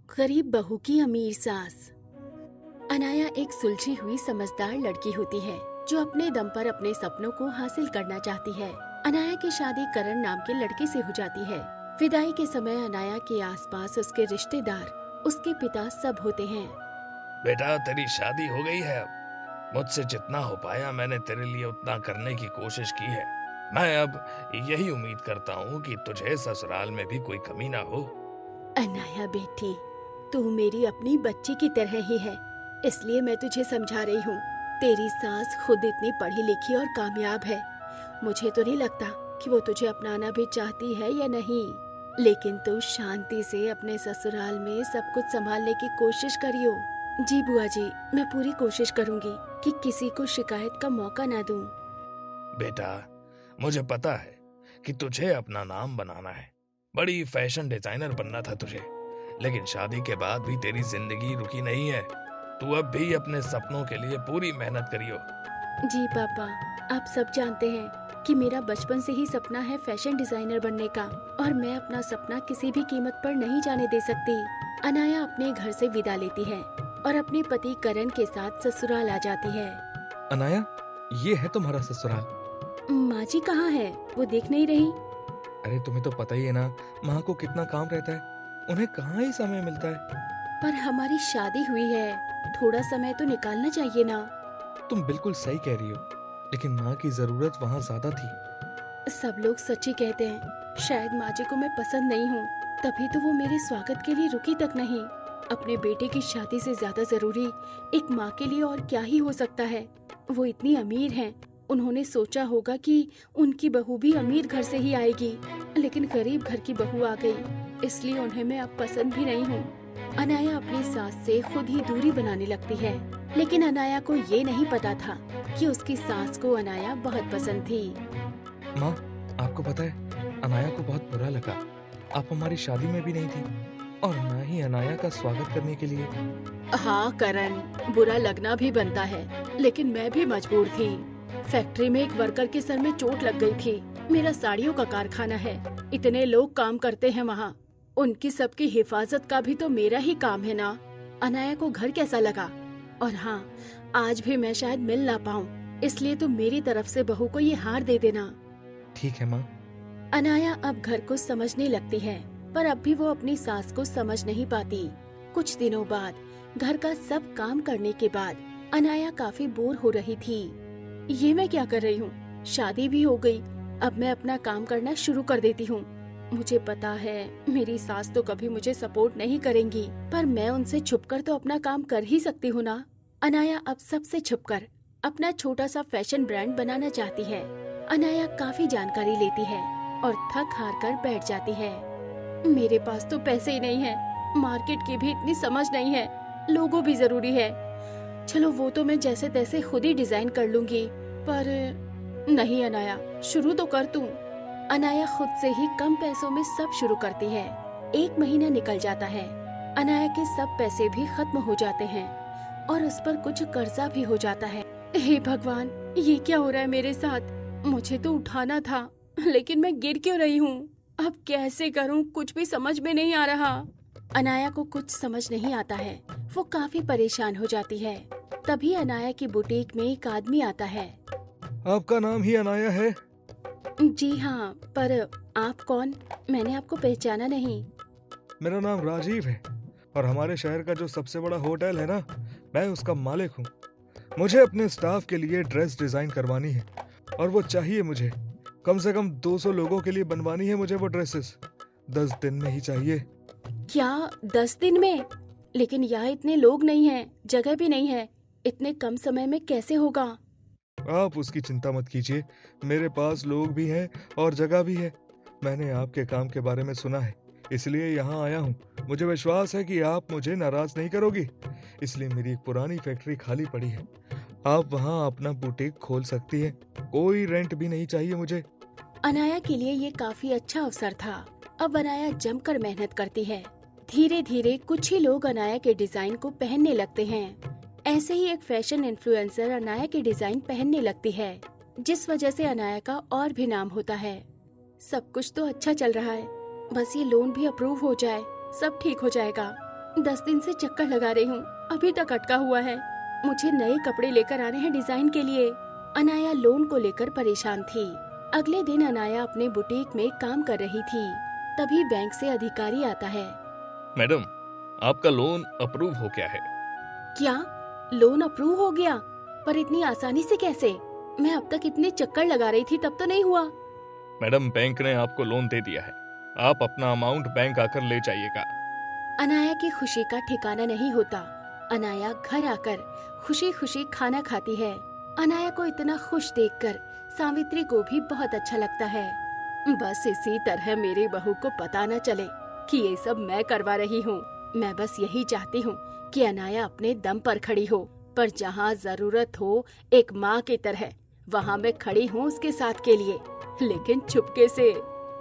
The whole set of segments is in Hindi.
गरीब बहू की अमीर सास। अनाया एक सुलझी हुई समझदार लड़की होती है जो अपने दम पर अपने सपनों को हासिल करना चाहती है। अनाया की शादी करण नाम के लड़के से हो जाती है। विदाई के समय अनाया के आसपास उसके रिश्तेदार, उसके पिता सब होते हैं। बेटा, तेरी शादी हो गई है अब। मुझसे जितना हो पाया मैंने तेरे लिए उतना करने की कोशिश की है। मैं अब यही उम्मीद करता हूँ कि तुझे ससुराल में भी कोई कमी ना हो। अनाया बेटी, तू मेरी अपनी बच्ची की तरह ही है, इसलिए मैं तुझे समझा रही हूँ। तेरी सास खुद इतनी पढ़ी लिखी और कामयाब है। मुझे तो नहीं लगता कि वो तुझे अपनाना भी चाहती है या नहीं, लेकिन तू शांति से अपने ससुराल में सब कुछ संभालने की कोशिश करियो। जी बुआ जी, मैं पूरी कोशिश करूँगी कि किसी को शिकायत का मौका ना दूँ। बेटा, मुझे पता है कि तुझे अपना नाम बनाना है। बड़ी फैशन डिजाइनर बनना था तुझे, लेकिन शादी के बाद भी तेरी जिंदगी रुकी नहीं है। तू अब भी अपने सपनों के लिए पूरी मेहनत करियो। जी पापा, आप सब जानते हैं कि मेरा बचपन से ही सपना है फैशन डिजाइनर बनने का, और मैं अपना सपना किसी भी कीमत पर नहीं जाने दे सकती। अनाया अपने घर से विदा लेती है और अपने पति करण के साथ ससुराल आ जाती है। अनाया, ये है तुम्हारा ससुराल। माँ जी कहाँ है? वो दिख नहीं रही। अरे तुम्हें तो पता ही है ना, माँ को कितना काम रहता है, उन्हें कहाँ ही समय मिलता है। पर हमारी शादी हुई है, थोड़ा समय तो निकालना चाहिए ना। तुम बिल्कुल सही कह रही हो, लेकिन माँ की जरूरत वहाँ ज्यादा थी। सब लोग सच ही कहते हैं। शायद माँ जी को मैं पसंद नहीं हूँ, तभी तो वो मेरे स्वागत के लिए रुकी तक नहीं। अपने बेटे की शादी से ज्यादा जरूरी एक माँ के लिए और क्या ही हो सकता है। वो इतनी अमीर हैं, उन्होंने सोचा होगा कि उनकी बहू भी अमीर घर से ही आएगी, लेकिन गरीब घर की बहू आ गई, इसलिए उन्हें मैं अब पसंद भी नहीं हूँ। अनाया अपनी सास से खुद ही दूरी बनाने लगती है, लेकिन अनाया को ये नहीं पता था कि उसकी सास को अनाया बहुत पसंद थी। माँ, आपको पता है, अनाया को बहुत बुरा लगा। आप हमारी शादी में भी नहीं थी, और ना ही अनाया का स्वागत करने के लिए। हाँ करण, बुरा लगना भी बनता है, लेकिन मैं भी मजबूर थी। फैक्ट्री में एक वर्कर के सर में चोट लग गई थी। मेरा साड़ियों का कारखाना है, इतने लोग काम करते हैं वहाँ, उनकी सबकी हिफाजत का भी तो मेरा ही काम है ना। अनाया को घर कैसा लगा? और हाँ, आज भी मैं शायद मिल ना पाऊँ, इसलिए तुम मेरी तरफ से बहू को ये हार दे देना। ठीक है माँ। अनाया अब घर को समझने लगती है, पर अब भी वो अपनी सास को समझ नहीं पाती। कुछ दिनों बाद घर का सब काम करने के बाद अनाया काफी बोर हो रही थी। ये मैं क्या कर रही हूँ? शादी भी हो गई, अब मैं अपना काम करना शुरू कर देती हूँ। मुझे पता है मेरी सास तो कभी मुझे सपोर्ट नहीं करेंगी, पर मैं उनसे छुपकर तो अपना काम कर ही सकती हूँ ना। अनाया अब सबसे छुपकर अपना छोटा सा फैशन ब्रांड बनाना चाहती है। अनाया काफी जानकारी लेती है और थक हार कर बैठ जाती है। मेरे पास तो पैसे ही नहीं है, मार्केट की भी इतनी समझ नहीं है, लोगो भी जरूरी है। चलो वो तो मैं जैसे तैसे खुद ही डिजाइन कर लूंगी, पर नहीं अनाया, शुरू तो कर तू। अनाया खुद से ही कम पैसों में सब शुरू करती है। 1 महीना निकल जाता है, अनाया के सब पैसे भी खत्म हो जाते हैं और उस पर कुछ कर्जा भी हो जाता है। हे भगवान, ये क्या हो रहा है मेरे साथ? मुझे तो उठाना था, लेकिन मैं गिर क्यों रही हूँ? अब कैसे करूँ, कुछ भी समझ में नहीं आ रहा। अनाया को कुछ समझ नहीं आता है, वो काफी परेशान हो जाती है। तभी अनाया की बुटीक में एक आदमी आता है। आपका नाम ही अनाया है? जी हाँ, पर आप कौन? मैंने आपको पहचाना नहीं। मेरा नाम राजीव है, और हमारे शहर का जो सबसे बड़ा होटल है ना, मैं उसका मालिक हूँ। मुझे अपने स्टाफ के लिए ड्रेस डिजाइन करवानी है, और वो चाहिए मुझे कम से कम 200 लोगों के लिए बनवानी है मुझे वो ड्रेसेस। 10 दिन में ही चाहिए। क्या 10 दिन में? लेकिन यहाँ इतने लोग नहीं हैं, जगह भी नहीं है, इतने कम समय में कैसे होगा? आप उसकी चिंता मत कीजिए, मेरे पास लोग भी हैं और जगह भी है। मैंने आपके काम के बारे में सुना है, इसलिए यहाँ आया हूँ। मुझे विश्वास है कि आप मुझे नाराज नहीं करोगी, इसलिए मेरी एक पुरानी फैक्ट्री खाली पड़ी है, आप वहाँ अपना बुटीक खोल सकती हैं। कोई रेंट भी नहीं चाहिए मुझे। अनाया के लिए ये काफी अच्छा अवसर था। अब अनाया जमकर मेहनत करती है। धीरे धीरे कुछ ही लोग अनाया के डिजाइन को पहनने लगते हैं। ऐसे ही एक फैशन इन्फ्लुएंसर अनाया के डिजाइन पहनने लगती है, जिस वजह से अनाया का और भी नाम होता है। सब कुछ तो अच्छा चल रहा है, बस ये लोन भी अप्रूव हो जाए, सब ठीक हो जाएगा। 10 दिन से चक्कर लगा रही हूँ, अभी तक अटका हुआ है। मुझे नए कपड़े लेकर आने हैं डिजाइन के लिए। अनाया लोन को लेकर परेशान थी। अगले दिन अनाया अपने बुटीक में काम कर रही थी। तभी बैंक से अधिकारी आता है। मैडम, आपका लोन अप्रूव हो गया है। क्या लोन अप्रूव हो गया? पर इतनी आसानी से कैसे? मैं अब तक इतने चक्कर लगा रही थी तब तो नहीं हुआ। मैडम, बैंक ने आपको लोन दे दिया है। आप अपना अमाउंट बैंक आकर ले जाइएगा। अनाया की खुशी का ठिकाना नहीं होता। अनाया घर आकर खुशी खुशी खाना खाती है। अनाया को इतना खुश देखकर सावित्री को भी बहुत अच्छा लगता है। बस इसी तरह मेरी बहू को पता न चले कि ये सब मैं करवा रही हूँ। मैं बस यही चाहती हूँ कि अनाया अपने दम पर खड़ी हो, पर जहाँ जरूरत हो एक माँ की तरह वहाँ मैं खड़ी हूँ उसके साथ के लिए, लेकिन चुपके से।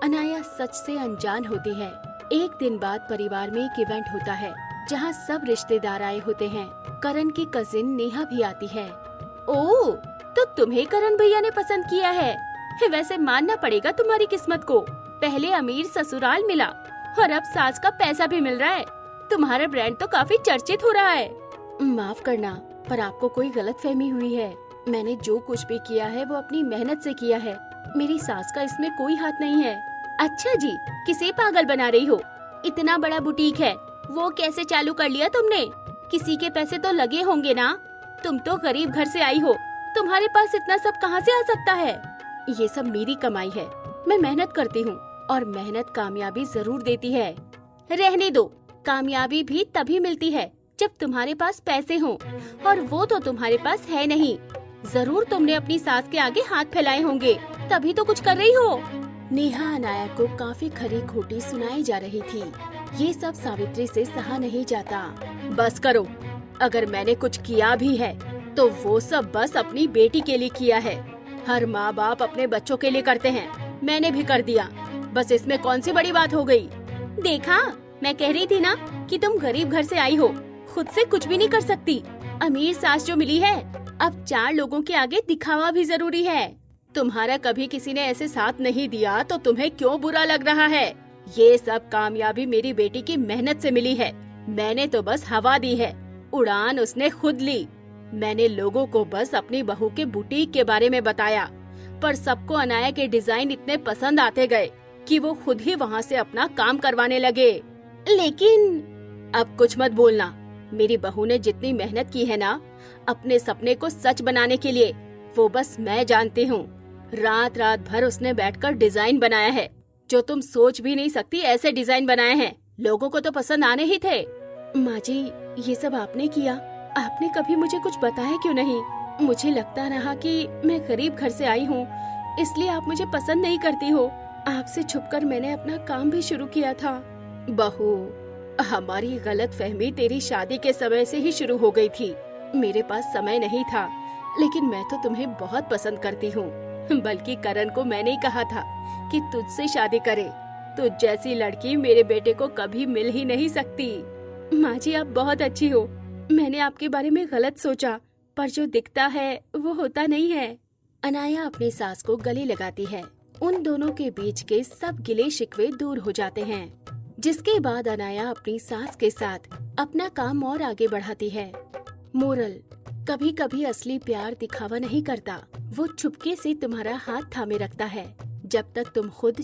अनाया सच से अनजान होती है। एक दिन बाद परिवार में एक इवेंट होता है जहाँ सब रिश्तेदार आए होते हैं। करण की कजिन नेहा भी आती है। ओह, तो तुम्हें करण भैया ने पसंद किया है। वैसे मानना पड़ेगा तुम्हारी किस्मत को। पहले अमीर ससुराल मिला और अब सास का पैसा भी मिल रहा है। तुम्हारा ब्रांड तो काफी चर्चित हो रहा है। माफ करना, पर आपको कोई गलतफहमी हुई है। मैंने जो कुछ भी किया है वो अपनी मेहनत से किया है। मेरी सास का इसमें कोई हाथ नहीं है। अच्छा जी, किसे पागल बना रही हो? इतना बड़ा बुटीक है, वो कैसे चालू कर लिया तुमने? किसी के पैसे तो लगे होंगे ना? तुम तो गरीब घर से आई हो, तुम्हारे पास इतना सब कहाँ से आ सकता है? ये सब मेरी कमाई है। मैं मेहनत करती हूँ और मेहनत कामयाबी जरूर देती है। रहने दो, कामयाबी भी तभी मिलती है जब तुम्हारे पास पैसे हों, और वो तो तुम्हारे पास है नहीं। जरूर तुमने अपनी सास के आगे हाथ फैलाए होंगे, तभी तो कुछ कर रही हो। नेहा अनाया को काफी खरी खोटी सुनाई जा रही थी। ये सब सावित्री से सहा नहीं जाता। बस करो, अगर मैंने कुछ किया भी है तो वो सब बस अपनी बेटी के लिए किया है। हर माँ बाप अपने बच्चों के लिए करते हैं, मैंने भी कर दिया। बस इसमें कौन सी बड़ी बात हो गई? देखा, मैं कह रही थी ना कि तुम गरीब घर से आई हो, खुद से कुछ भी नहीं कर सकती। अमीर सास जो मिली है, अब 4 लोगों के आगे दिखावा भी जरूरी है। तुम्हारा कभी किसी ने ऐसे साथ नहीं दिया तो तुम्हें क्यों बुरा लग रहा है? ये सब कामयाबी मेरी बेटी की मेहनत से मिली है। मैंने तो बस हवा दी है, उड़ान उसने खुद ली। मैंने लोगों को बस अपनी बहू के बुटीक के बारे में बताया, पर सबको अनाया के डिजाइन इतने पसंद आते गए कि वो खुद ही वहाँ से अपना काम करवाने लगे। लेकिन अब कुछ मत बोलना। मेरी बहू ने जितनी मेहनत की है ना अपने सपने को सच बनाने के लिए, वो बस मैं जानती हूँ। रात रात भर उसने बैठकर डिजाइन बनाया है, जो तुम सोच भी नहीं सकती ऐसे डिजाइन बनाए हैं। लोगों को तो पसंद आने ही थे। माँ जी, ये सब आपने किया, आपने कभी मुझे कुछ बताया क्यों नहीं? मुझे लगता रहा कि मैं गरीब घर से आई हूँ, इसलिए आप मुझे पसंद नहीं करती हो। आपसे छुपकर मैंने अपना काम भी शुरू किया था। बहू, हमारी गलतफहमी तेरी शादी के समय से ही शुरू हो गई थी। मेरे पास समय नहीं था, लेकिन मैं तो तुम्हें बहुत पसंद करती हूँ। बल्कि करण को मैंने ही कहा था कि तुझसे शादी करे। तुझ जैसी लड़की मेरे बेटे को कभी मिल ही नहीं सकती। माँ जी, आप बहुत अच्छी हो। मैंने आपके बारे में गलत सोचा, पर जो दिखता है वो होता नहीं है। अनाया अपनी सास को गले लगाती है। उन दोनों के बीच के सब गिले शिकवे दूर हो जाते हैं, जिसके बाद अनाया अपनी सास के साथ अपना काम और आगे बढ़ाती है। मोरल: कभी कभी असली प्यार दिखावा नहीं करता, वो चुपके से तुम्हारा हाथ थामे रखता है। जब तक तुम खुद